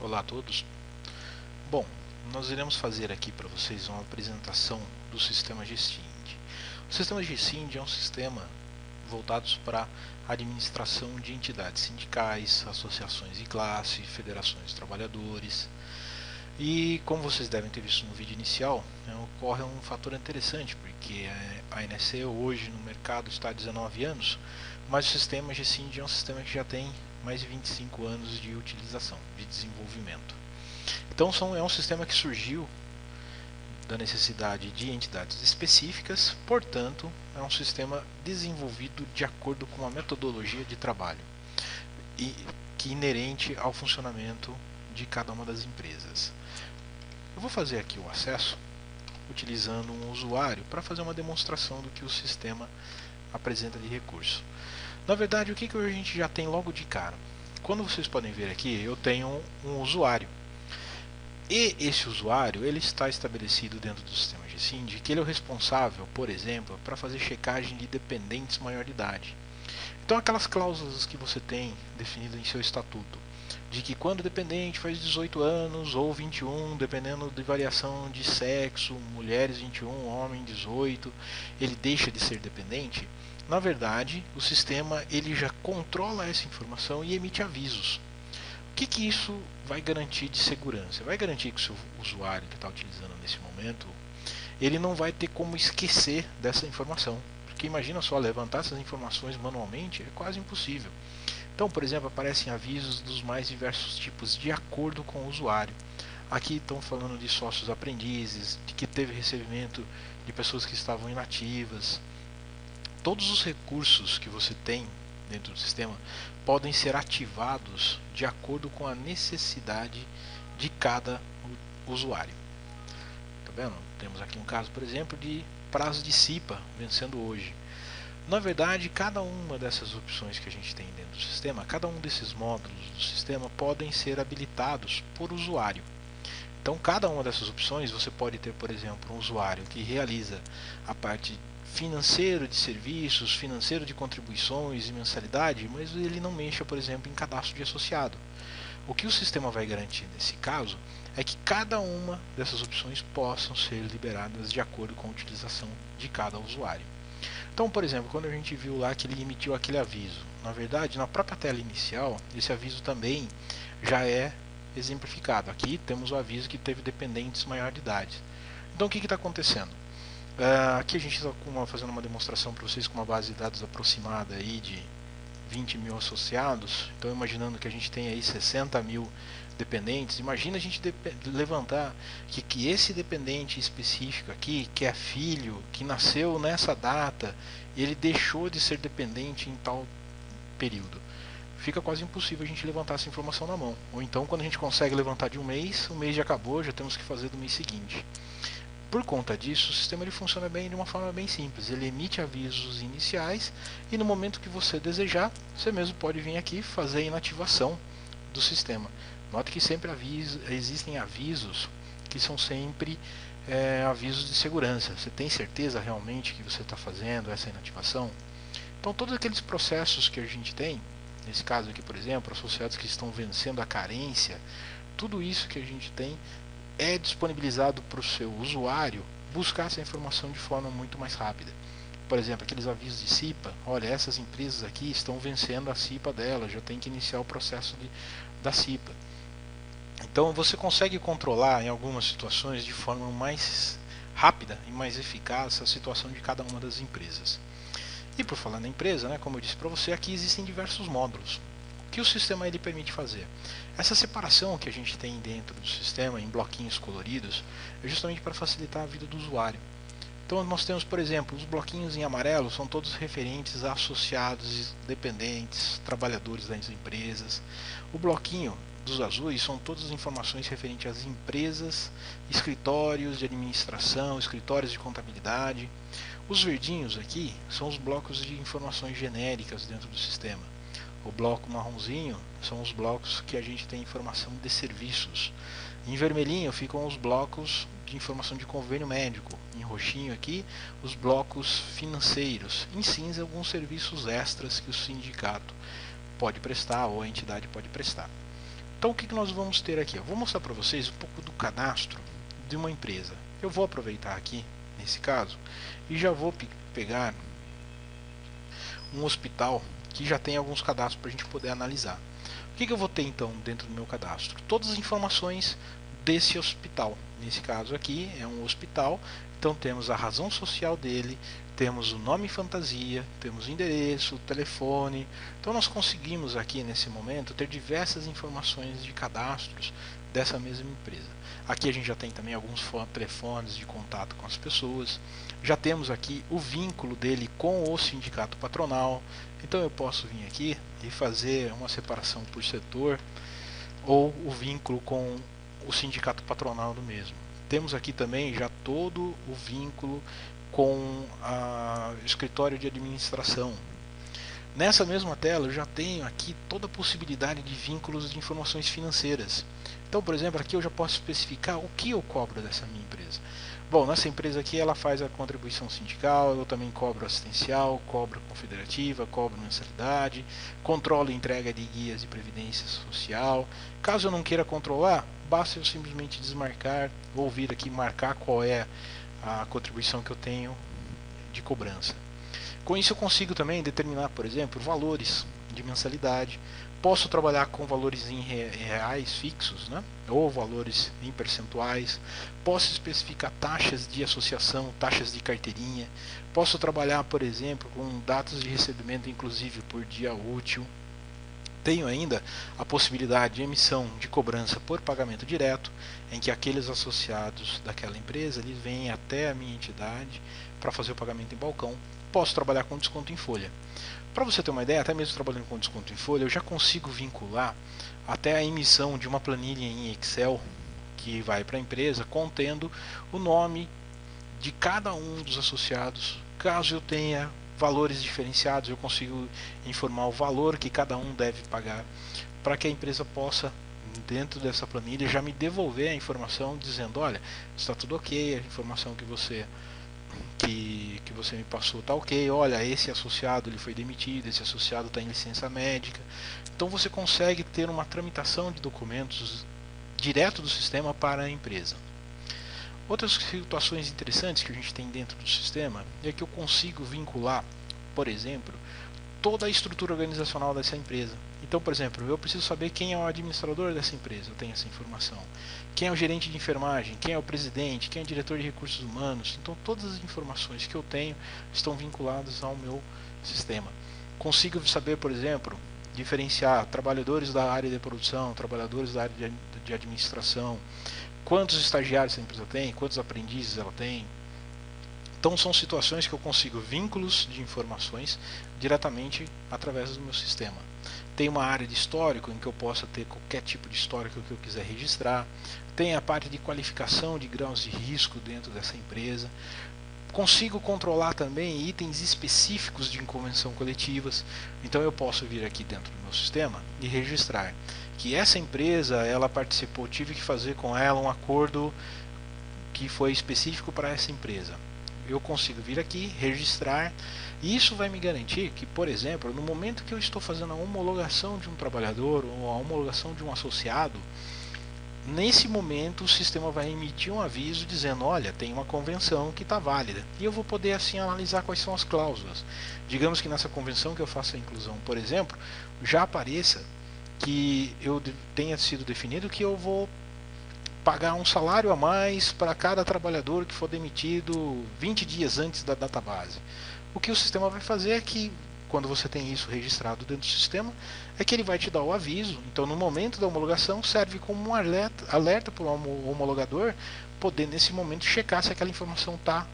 Olá a todos. Bom, nós iremos fazer aqui para vocês uma apresentação do sistema GSIND. O sistema GSIND é um sistema voltado para a administração de entidades sindicais, associações de classe, federações de trabalhadores. E como vocês devem ter visto no vídeo inicial, ocorre um fator interessante, porque a NSE hoje no mercado está há 19 anos, mas o sistema GSIND é um sistema que já tem mais de 25 anos de utilização, de desenvolvimento. Então é um sistema que surgiu da necessidade de entidades específicas, portanto é um sistema desenvolvido de acordo com uma metodologia de trabalho que é inerente ao funcionamento de cada uma das empresas. Eu vou fazer aqui o acesso utilizando um usuário para fazer uma demonstração do que o sistema apresenta de recurso. Na verdade, o que a gente já tem logo de cara? Quando vocês podem ver aqui, eu tenho um usuário. E esse usuário ele está estabelecido dentro do sistema GSIND, que ele é o responsável, por exemplo, para fazer checagem de dependentes maior de idade. Então aquelas cláusulas que você tem definidas em seu estatuto, de que quando o dependente faz 18 anos ou 21, dependendo de variação de sexo, mulheres 21, homem 18, ele deixa de ser dependente. Na verdade, o sistema ele já controla essa informação e emite avisos. O que isso vai garantir de segurança? Vai garantir que o seu usuário que está utilizando nesse momento, ele não vai ter como esquecer dessa informação. Porque imagina só, levantar essas informações manualmente é quase impossível. Então, por exemplo, aparecem avisos dos mais diversos tipos de acordo com o usuário. Aqui estão falando de sócios aprendizes, de que teve recebimento de pessoas que estavam inativas. Todos os recursos que você tem dentro do sistema podem ser ativados de acordo com a necessidade de cada usuário. Tá vendo? Temos aqui um caso, por exemplo, de prazo de CIPA vencendo hoje. Na verdade, cada uma dessas opções que a gente tem dentro do sistema, cada um desses módulos do sistema podem ser habilitados por usuário. Então, cada uma dessas opções, você pode ter, por exemplo, um usuário que realiza a parte financeiro de serviços, financeiro de contribuições e mensalidade, mas ele não mexa, por exemplo, em cadastro de associado. O que o sistema vai garantir nesse caso é que cada uma dessas opções possam ser liberadas de acordo com a utilização de cada usuário. Então, por exemplo, quando a gente viu lá que ele emitiu aquele aviso, na verdade, na própria tela inicial, esse aviso também já é exemplificado. Aqui temos o aviso que teve dependentes maior de idade. Então, o que está acontecendo? Aqui a gente está fazendo uma demonstração para vocês com uma base de dados aproximada aí de 20 mil associados. Então, imaginando que a gente tem aí 60 mil dependentes, imagina a gente levantar que esse dependente específico aqui, que é filho, que nasceu nessa data, ele deixou de ser dependente em tal período. Fica quase impossível a gente levantar essa informação na mão. Ou então, quando a gente consegue levantar de um mês, o mês já acabou, já temos que fazer do mês seguinte. Por conta disso, o sistema ele funciona bem de uma forma bem simples. Ele emite avisos iniciais e no momento que você desejar, você mesmo pode vir aqui fazer a inativação do sistema. Note que sempre existem avisos que são sempre avisos de segurança. Você tem certeza realmente que você está fazendo essa inativação? Então todos aqueles processos que a gente tem, nesse caso aqui por exemplo, associados que estão vencendo a carência, tudo isso que a gente tem é disponibilizado para o seu usuário buscar essa informação de forma muito mais rápida. Por exemplo, aqueles avisos de CIPA, olha, essas empresas aqui estão vencendo a CIPA dela, já tem que iniciar o processo da CIPA. Então você consegue controlar em algumas situações de forma mais rápida e mais eficaz a situação de cada uma das empresas. E por falar na empresa, né, como eu disse para você, aqui existem diversos módulos. O que o sistema ele permite fazer? Essa separação que a gente tem dentro do sistema em bloquinhos coloridos é justamente para facilitar a vida do usuário. Então nós temos, por exemplo, os bloquinhos em amarelo são todos referentes a associados, dependentes, trabalhadores das empresas. O bloquinho dos azuis são todas as informações referentes às empresas, escritórios de administração, escritórios de contabilidade. Os verdinhos aqui são os blocos de informações genéricas dentro do sistema. O bloco marronzinho são os blocos que a gente tem informação de serviços. Em vermelhinho ficam os blocos de informação de convênio médico. Em roxinho aqui, os blocos financeiros. Em cinza, alguns serviços extras que o sindicato pode prestar ou a entidade pode prestar. Então o que nós vamos ter aqui? Eu vou mostrar para vocês um pouco do cadastro de uma empresa. Eu vou aproveitar aqui, nesse caso, e já vou pegar um hospital que já tem alguns cadastros para a gente poder analisar. O que eu vou ter então dentro do meu cadastro? Todas as informações desse hospital. Nesse caso aqui é um hospital, então temos a razão social dele, temos o nome fantasia, temos o endereço, o telefone. Então nós conseguimos aqui nesse momento ter diversas informações de cadastros dessa mesma empresa. Aqui a gente já tem também alguns telefones de contato com as pessoas. Já temos aqui o vínculo dele com o sindicato patronal. Então eu posso vir aqui e fazer uma separação por setor ou o vínculo com o sindicato patronal do mesmo. Temos aqui também já todo o vínculo com o escritório de administração. Nessa mesma tela eu já tenho aqui toda a possibilidade de vínculos de informações financeiras. Então, por exemplo, aqui eu já posso especificar o que eu cobro dessa minha empresa. Bom, nessa empresa aqui ela faz a contribuição sindical, eu também cobro assistencial, cobro confederativa, cobro mensalidade, controlo entrega de guias de previdência social. Caso eu não queira controlar, basta eu simplesmente desmarcar ou vir aqui marcar qual é a contribuição que eu tenho de cobrança. Com isso eu consigo também determinar, por exemplo, valores de mensalidade. Posso trabalhar com valores em reais fixos, né? Ou valores em percentuais. Posso especificar taxas de associação, taxas de carteirinha. Posso trabalhar, por exemplo, com datas de recebimento, inclusive por dia útil. Tenho ainda a possibilidade de emissão de cobrança por pagamento direto, em que aqueles associados daquela empresa eles vêm até a minha entidade para fazer o pagamento em balcão. Posso trabalhar com desconto em folha. Para você ter uma ideia, até mesmo trabalhando com desconto em folha, eu já consigo vincular até a emissão de uma planilha em Excel que vai para a empresa, contendo o nome de cada um dos associados. Caso eu tenha valores diferenciados, eu consigo informar o valor que cada um deve pagar, para que a empresa possa, dentro dessa planilha, já me devolver a informação dizendo: olha, está tudo ok, a informação que você me passou está ok, olha, esse associado ele foi demitido, esse associado está em licença médica. Então você consegue ter uma tramitação de documentos direto do sistema para a empresa. Outras situações interessantes que a gente tem dentro do sistema é que eu consigo vincular, por exemplo, toda a estrutura organizacional dessa empresa. Então, por exemplo, eu preciso saber quem é o administrador dessa empresa, eu tenho essa informação. Quem é o gerente de enfermagem, quem é o presidente, quem é o diretor de recursos humanos. Então, todas as informações que eu tenho estão vinculadas ao meu sistema. Consigo saber, por exemplo, diferenciar trabalhadores da área de produção, trabalhadores da área de administração, quantos estagiários essa empresa tem, quantos aprendizes ela tem. Então são situações que eu consigo vínculos de informações diretamente através do meu sistema. Tem uma área de histórico em que eu possa ter qualquer tipo de histórico que eu quiser registrar. Tem a parte de qualificação de graus de risco dentro dessa empresa. Consigo controlar também itens específicos de convenção coletivas. Então eu posso vir aqui dentro do meu sistema e registrar que essa empresa ela participou, tive que fazer com ela um acordo que foi específico para essa empresa. Eu consigo vir aqui, registrar, e isso vai me garantir que, por exemplo, no momento que eu estou fazendo a homologação de um trabalhador ou a homologação de um associado, nesse momento o sistema vai emitir um aviso dizendo: olha, tem uma convenção que está válida, e eu vou poder assim analisar quais são as cláusulas. Digamos que nessa convenção que eu faço a inclusão, por exemplo, já apareça que eu tenha sido definido que eu vou pagar um salário a mais para cada trabalhador que for demitido 20 dias antes da database. O que o sistema vai fazer é que, quando você tem isso registrado dentro do sistema, é que ele vai te dar o aviso. Então, no momento da homologação, serve como um alerta para o homologador poder, nesse momento, checar se aquela informação está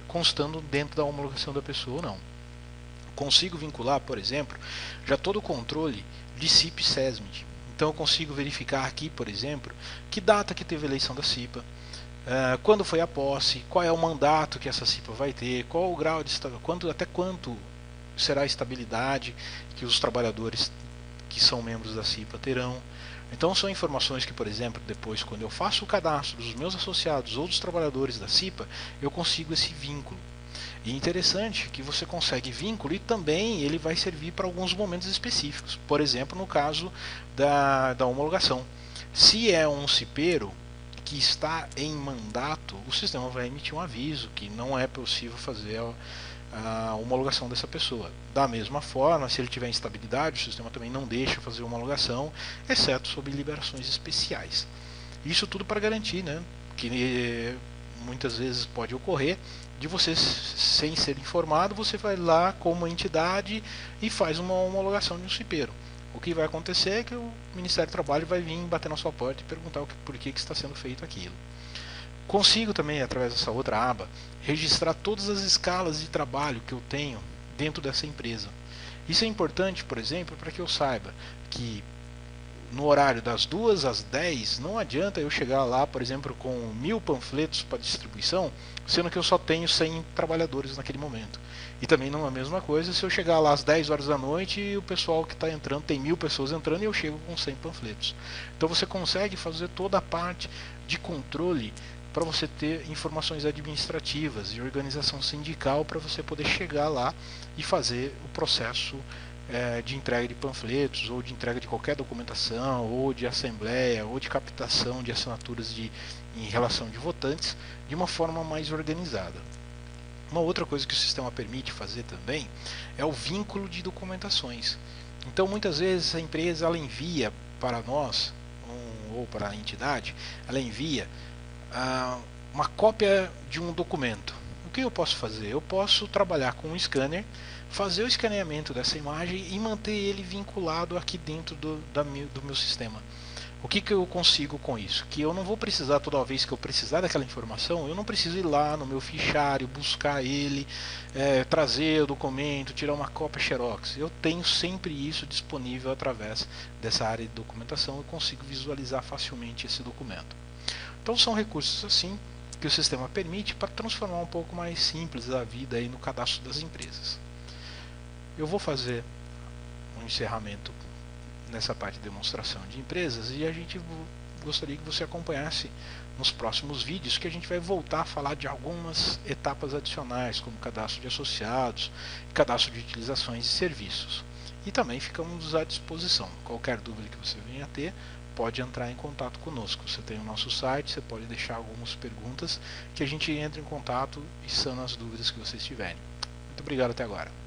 constando dentro da homologação da pessoa ou não. Consigo vincular, por exemplo, já todo o controle de CIP e SESMID. Então eu consigo verificar aqui, por exemplo, que data que teve a eleição da CIPA, quando foi a posse, qual é o mandato que essa CIPA vai ter, qual o grau de até quanto será a estabilidade que os trabalhadores que são membros da CIPA terão. Então são informações que, por exemplo, depois quando eu faço o cadastro dos meus associados ou dos trabalhadores da CIPA, eu consigo esse vínculo. E interessante que você consegue vínculo e também ele vai servir para alguns momentos específicos. Por exemplo, no caso da homologação. Se é um cipeiro que está em mandato, o sistema vai emitir um aviso que não é possível fazer a homologação dessa pessoa. Da mesma forma, se ele tiver instabilidade, o sistema também não deixa fazer homologação, exceto sob liberações especiais. Isso tudo para garantir, né, que muitas vezes pode ocorrer de você, sem ser informado, você vai lá como entidade e faz uma homologação de um cipeiro. O que vai acontecer é que o Ministério do Trabalho vai vir bater na sua porta e perguntar por que está sendo feito aquilo. Consigo também, através dessa outra aba, registrar todas as escalas de trabalho que eu tenho dentro dessa empresa. Isso é importante, por exemplo, para que eu saiba que no horário das 2 às 10 não adianta eu chegar lá, por exemplo, com 1000 panfletos para distribuição, sendo que eu só tenho 100 trabalhadores naquele momento. E também não é a mesma coisa se eu chegar lá às 10 horas da noite e o pessoal que está entrando, tem 1000 pessoas entrando e eu chego com 100 panfletos. Então você consegue fazer toda a parte de controle para você ter informações administrativas e organização sindical para você poder chegar lá e fazer o processo de entrega de panfletos, ou de entrega de qualquer documentação, ou de assembleia, ou de captação de assinaturas em relação de votantes, de uma forma mais organizada. Uma outra coisa que o sistema permite fazer também é o vínculo de documentações. Então, muitas vezes a empresa ela envia para nós, ou para a entidade, ela envia uma cópia de um documento. O que eu posso fazer? Eu posso trabalhar com um scanner, fazer o escaneamento dessa imagem e manter ele vinculado aqui dentro do meu sistema. O que eu consigo com isso? Que eu não vou precisar, toda vez que eu precisar daquela informação, eu não preciso ir lá no meu fichário, buscar ele, trazer o documento, tirar uma cópia xerox. Eu tenho sempre isso disponível através dessa área de documentação, eu consigo visualizar facilmente esse documento. Então são recursos assim que o sistema permite para transformar um pouco mais simples a vida aí no cadastro das empresas. Eu vou fazer um encerramento nessa parte de demonstração de empresas e a gente gostaria que você acompanhasse nos próximos vídeos, que a gente vai voltar a falar de algumas etapas adicionais, como cadastro de associados, cadastro de utilizações e serviços. E também ficamos à disposição. Qualquer dúvida que você venha a ter, pode entrar em contato conosco. Você tem o nosso site, você pode deixar algumas perguntas que a gente entra em contato e sana as dúvidas que vocês tiverem. Muito obrigado até agora.